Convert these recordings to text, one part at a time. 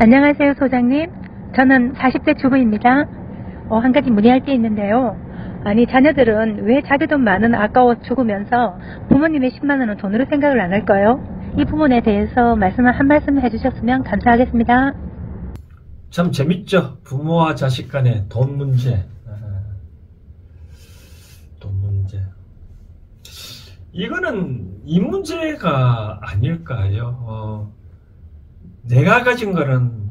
안녕하세요, 소장님. 저는 40대 주부입니다. 한 가지 문의할 게 있는데요. 아니, 자녀들은 왜 자기 돈 많은 아까워 죽으면서 부모님의 10만원은 돈으로 생각을 안 할까요? 이 부분에 대해서 한 말씀 해주셨으면 감사하겠습니다. 참 재밌죠? 부모와 자식 간의 돈 문제. 돈 문제. 이거는 이 문제가 아닐까요? 내가 가진 거는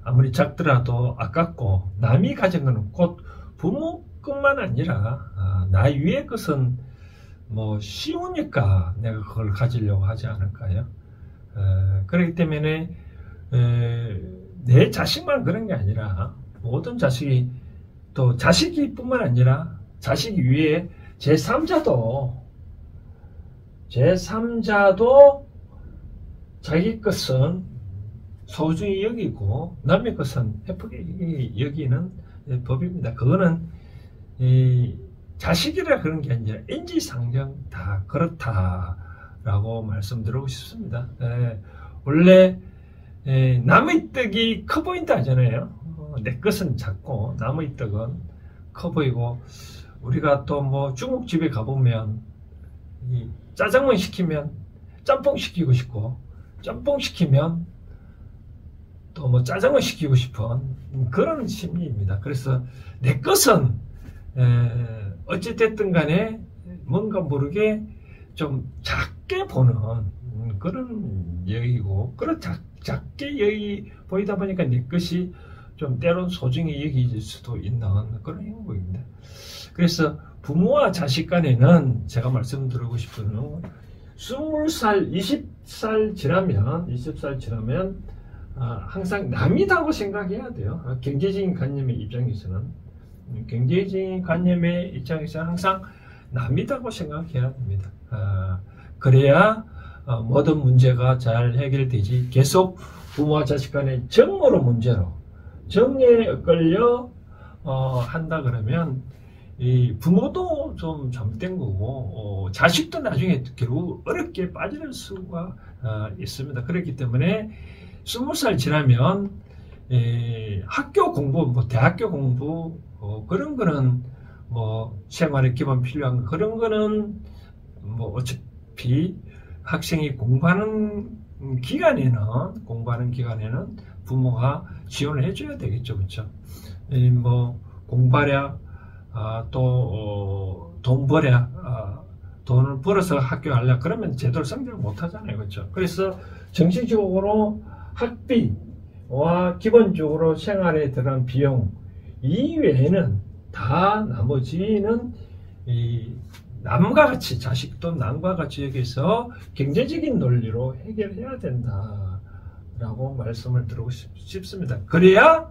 아무리 작더라도 아깝고, 남이 가진 거는 곧 부모뿐만 아니라 나 위의 것은 뭐 쉬우니까 내가 그걸 가지려고 하지 않을까요? 그렇기 때문에 내 자식만 그런 게 아니라 모든 자식이, 또 자식이 뿐만 아니라 자식 위에 제3자도 자기 것은 소중히 여기고 남의 것은 헤프게 여기는 법입니다. 그거는 자식이라 그런 게 아니라 인지상정 다 그렇다라고 말씀드리고 싶습니다. 원래 남의 떡이 커 보인다 하잖아요. 내 것은 작고 남의 떡은 커 보이고, 우리가 또 뭐 중국집에 가보면 짜장면 시키면 짬뽕 시키고 싶고, 짬뽕 시키면 또 뭐 짜장면 시키고 싶은 그런 심리입니다. 그래서 내 것은 어찌됐든 간에 뭔가 모르게 좀 작게 보는 그런 여기고, 그런 작게 여기 보이다 보니까 내 것이 좀 때론 소중히 여기질 수도 있는 그런 행복입니다. 그래서 부모와 자식 간에는 제가 말씀드리고 싶은 20살, 20살 지나면 항상 남이다고 생각해야 돼요. 경제적인 관념의 입장에서는 항상 남이다고 생각해야 됩니다. 그래야 모든 문제가 잘 해결되지, 계속 부모와 자식 간의 정에 끌려 한다 그러면 이 부모도 좀 잘못된 거고, 자식도 나중에 결국 어렵게 빠질 수가 있습니다. 그렇기 때문에 20살 지나면 학교 공부, 뭐 대학교 공부, 그런 거는 뭐 생활에 기본 필요한 그런 거는 뭐 어차피 학생이 공부하는 기간에는 부모가 지원을 해줘야 되겠죠, 그렇죠? 뭐 공부하랴, 또 돈 벌랴, 돈을 벌어서 학교 가려 그러면 제대로 성적을 못 하잖아요, 그렇죠? 그래서 정식적으로 학비와 기본적으로 생활에 들어간 비용 이외에는 다 나머지는 남과 같이, 자식도 남과 같이 여기서 경제적인 논리로 해결해야 된다라고 말씀을 드리고 싶습니다. 그래야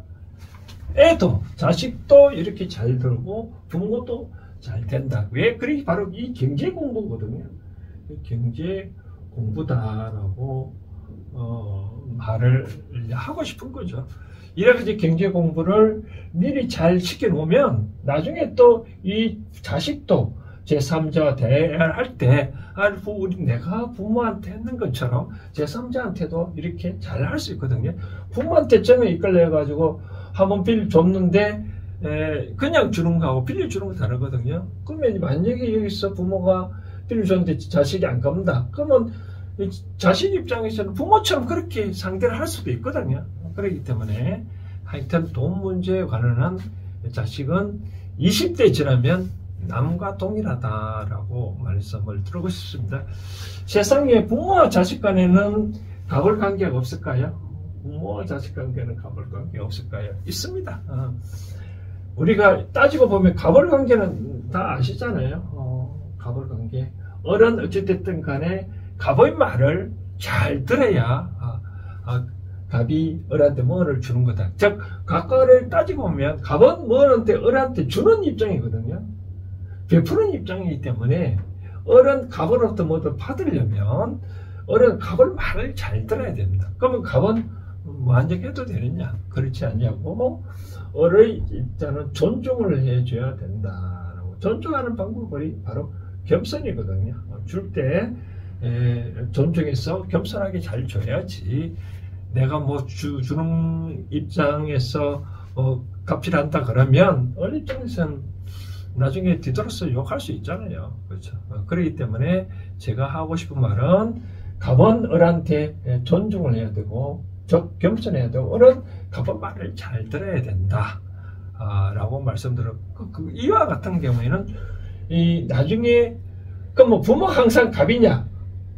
애도, 자식도 이렇게 잘 들고 부모도 잘 된다. 왜? 그게 바로 이 경제 공부거든요. 경제 공부다라고 말을 하고 싶은 거죠. 이렇게 경제 공부를 미리 잘 시켜놓으면 나중에 또 이 자식도 제3자 대할 때 내가 부모한테 했는 것처럼 제3자한테도 이렇게 잘 할 수 있거든요. 부모한테 정에 이끌려 가지고 한번 빌려줬는데 그냥 주는 거하고 빌려주는 거 다르거든요. 그러면 만약에 여기서 부모가 빌려줬는데 자식이 안 갚는다, 그러면 자식 입장에서는 부모처럼 그렇게 상대를 할 수도 있거든요. 그렇기 때문에 하여튼 돈 문제에 관한 자식은 20대 지나면 남과 동일하다라고 말씀을 드리고 싶습니다. 세상에 부모와 자식 간에는 갑을 관계가 없을까요? 부모와 자식 관계는 갑을 관계가 없을까요? 있습니다. 우리가 따지고 보면 갑을 관계는 다 아시잖아요. 갑을 관계. 어른 어찌됐든 간에 갑의 말을 잘 들어야 갑이 어른한테 뭐를 주는 거다. 즉 각과를 따지고 보면 갑은 뭐한테 어른한테 주는 입장이거든요. 베푸는 입장이기 때문에 어른 갑으로부터 뭐를 받으려면 어른 갑을 말을 잘 들어야 됩니다. 그러면 갑은 만족해도 되느냐? 그렇지 않냐고 어른의 입장은 존중을 해줘야 된다라고. 존중하는 방법이 바로 겸손이거든요. 줄 때 존중해서 겸손하게 잘 줘야지 내가 뭐 주는 입장에서 갑질한다 그러면 어느 입장에서는 나중에 뒤돌아서 욕할 수 있잖아요. 그렇죠. 그렇기 때문에 제가 하고 싶은 말은 갑은 을한테 존중을 해야 되고 겸손해야 되고 을은 갑은 말을 잘 들어야 된다 라고 말씀드렸고, 이와 같은 경우에는 나중에 뭐 부모가 항상 갑이냐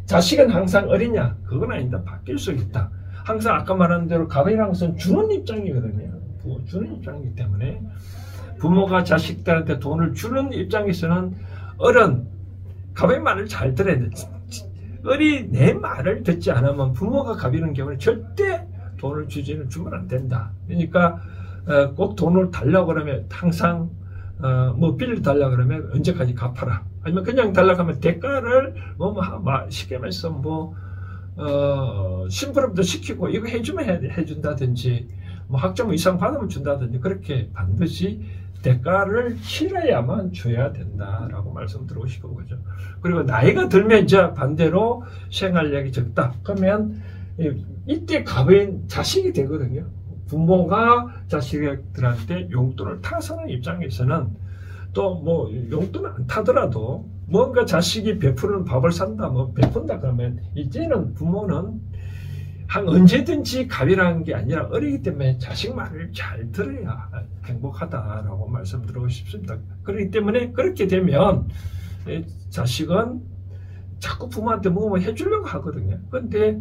자식은 항상 을이냐 그건 아닌데 바뀔 수 있다. 항상 아까 말한 대로 갑이라는 것은 주는 입장이거든요. 주는 입장이기 때문에 부모가 자식들한테 돈을 주는 입장에서는 을은 갑의 말을 잘 들어야 돼. 을이 내 말을 듣지 않으면 부모가 갑이는 경우는 절대 돈을 주면 안 된다. 그러니까 꼭 돈을 달라고 그러면 항상 뭐 빌려 달라고 그러면 언제까지 갚아라. 아니면 그냥 달라고 하면 대가를 쉽게 말해서 심부름도 시키고 이거 해주면 해준다든지 뭐 학점 이상 받으면 준다든지 그렇게 반드시 대가를 치러야만 줘야 된다라고 말씀드리고 싶은 거죠. 그리고 나이가 들면 이제 반대로 생활력이 적다. 그러면 이때 갑인 자식이 되거든요. 부모가 자식들한테 용돈을 타서는 입장에서는 또 뭐 용돈을 안 타더라도 뭔가 자식이 베푸는 밥을 산다 뭐 베푼다 그러면 이제는 부모는 언제든지 갑이라는 게 아니라 어리기 때문에 자식 말을 잘 들어야 행복하다라고 말씀드리고 싶습니다. 그렇기 때문에 그렇게 되면 자식은 자꾸 부모한테 뭐 해주려고 하거든요. 근데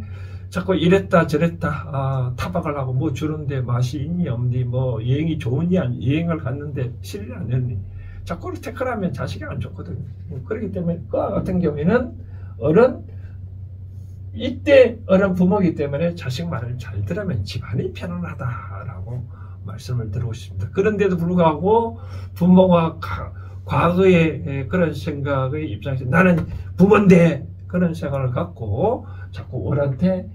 자꾸 이랬다 저랬다 타박을 하고 뭐 주는데 맛이 있니 없니 뭐 여행이 좋으니 아니 여행을 갔는데 실이 안 했니 자꾸 태클하면 자식이 안 좋거든요. 그렇기 때문에 그와 같은 경우에는 어른 이때 어른 부모이기 때문에 자식 말을 잘 들으면 집안이 편안하다라고 말씀을 드리고 싶습니다. 그런데도 불구하고 부모가 과거의 그런 생각의 입장에서 나는 부모인데 그런 생각을 갖고 자꾸 어른한테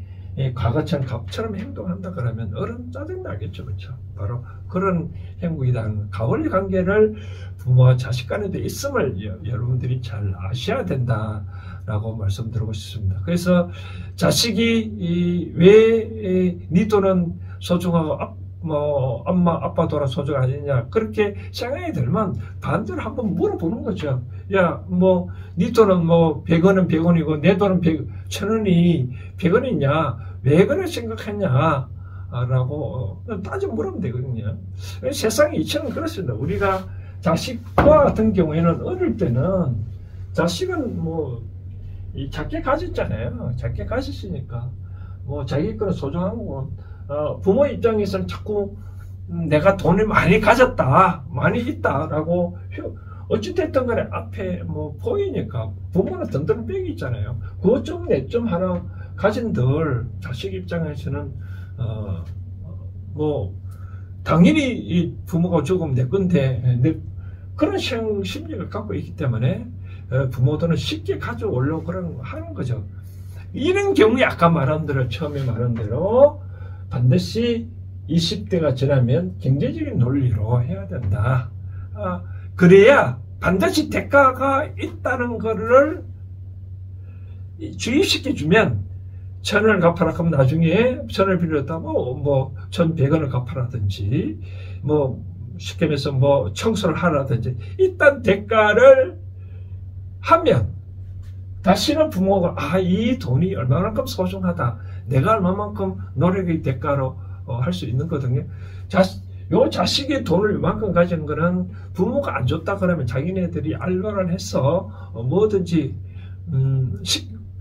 과거처럼 갑처럼 행동한다 그러면 어른 짜증나겠죠. 그렇죠? 바로 그런 행동이다. 가원리 관계를 부모와 자식 간에도 있음을 여러분들이 잘 아셔야 된다라고 말씀드리고 싶습니다. 그래서 자식이 왜 네 돈은 소중하고 엄마 아빠 돈은 소중하느냐 그렇게 생각이 들면 반대로 한번 물어보는 거죠. 야 뭐 네 돈은 뭐 100원은 100원이고 내 돈은 1000원이 100원이냐 왜 그래 생각했냐 라고 따져 물으면 되거든요. 세상이 이처럼 그렇습니다. 우리가 자식과 같은 경우에는 어릴 때는 자식은 뭐 작게 가졌잖아요. 작게 가졌으니까 뭐 자기 거는 소중한 건 부모 입장에서는 자꾸 내가 돈을 많이 가졌다 많이 있다라고 어찌됐든 간에 앞에 뭐 보이니까 부모는 든든한 빽이 있잖아요. 그것 좀 내 좀 하나 가진들 자식 입장에서는 뭐 당연히 이 부모가 조금 내 건데 그런 심리를 갖고 있기 때문에 부모들은 쉽게 가져오려고 그런 하는 거죠. 이런 경우에 아까 말한 대로 처음에 말한 대로 반드시 20대가 지나면 경제적인 논리로 해야 된다. 그래야 반드시 대가가 있다는 것을 주입시켜 주면 1000원을 갚아라 하면 나중에 1000원을 빌렸다고 뭐 1100원을 갚아라든지 뭐 쉽게 말해서 뭐 청소를 하라든지 일단 대가를 하면 다시는 부모가 이 돈이 얼마만큼 소중하다 내가 얼마만큼 노력의 대가로 할 수 있는 거거든요. 요 자식의 돈을 이만큼 가진 거는 부모가 안 줬다 그러면 자기네들이 알바를 해서 뭐든지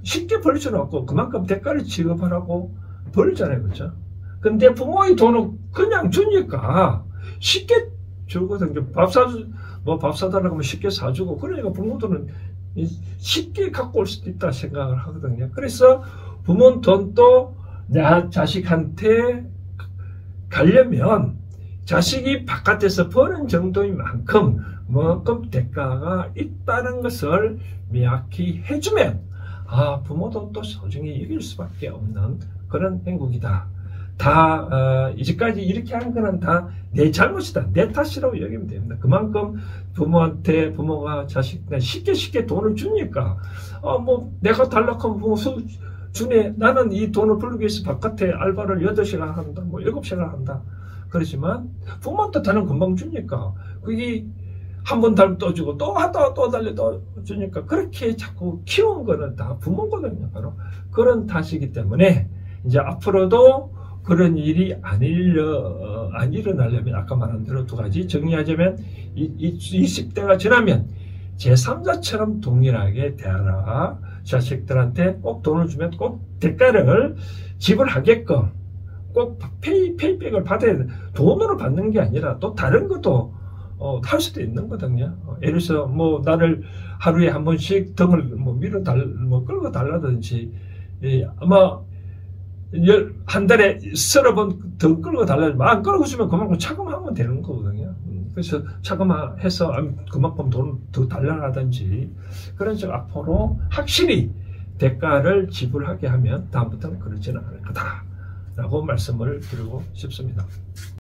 쉽게 벌 수는 없고 그만큼 대가를 지급하라고 벌잖아요. 그렇죠? 근데 부모의 돈은 그냥 주니까 쉽게 주거든요. 밥 사달라고 하면 쉽게 사주고 그러니까 부모들은 쉽게 갖고 올 수도 있다 생각을 하거든요. 그래서 부모 돈도 나 자식한테 가려면 자식이 바깥에서 버는 정도인 만큼 대가가 있다는 것을 명확히 해주면 부모도 또 소중히 여길 수밖에 없는 그런 행국이다. 이제까지 이렇게 한 거는 다 내 잘못이다. 내 탓이라고 여기면 됩니다. 그만큼 부모가 자식한테 쉽게 돈을 주니까, 내가 달라고 하면 주네 나는 이 돈을 벌기 위해서 바깥에 알바를 8시간 한다, 뭐 7시간 한다. 그렇지만 부모한테 다는 금방 주니까 그게 한 번 달면 또 주고 또 하다가 또 달려 또 주니까 그렇게 자꾸 키운 거는 다 부모거든요. 바로 그런 탓이기 때문에 이제 앞으로도 그런 일이 안 일어나려면 아까 말한 대로 두 가지 정리하자면 20대가 지나면 제3자처럼 동일하게 대하라. 자식들한테 꼭 돈을 주면 꼭 대가를 지불하게끔 꼭 페이백을 받아야 돼. 돈으로 받는 게 아니라 또 다른 것도 할 수도 있는 거거든요. 예를 들어서 뭐 나를 하루에 한 번씩 등을 뭐 끌고 달라든지 아마 한 달에 서너 번 더 끌고 달라지면 안 끌고 주면 그만큼 차감하면 되는 거거든요. 그래서 차감해서 그만큼 돈을 더 달라라든지 그런 식으로 앞으로 확실히 대가를 지불하게 하면 다음부터는 그러지는 않을 거다라고 말씀을 드리고 싶습니다.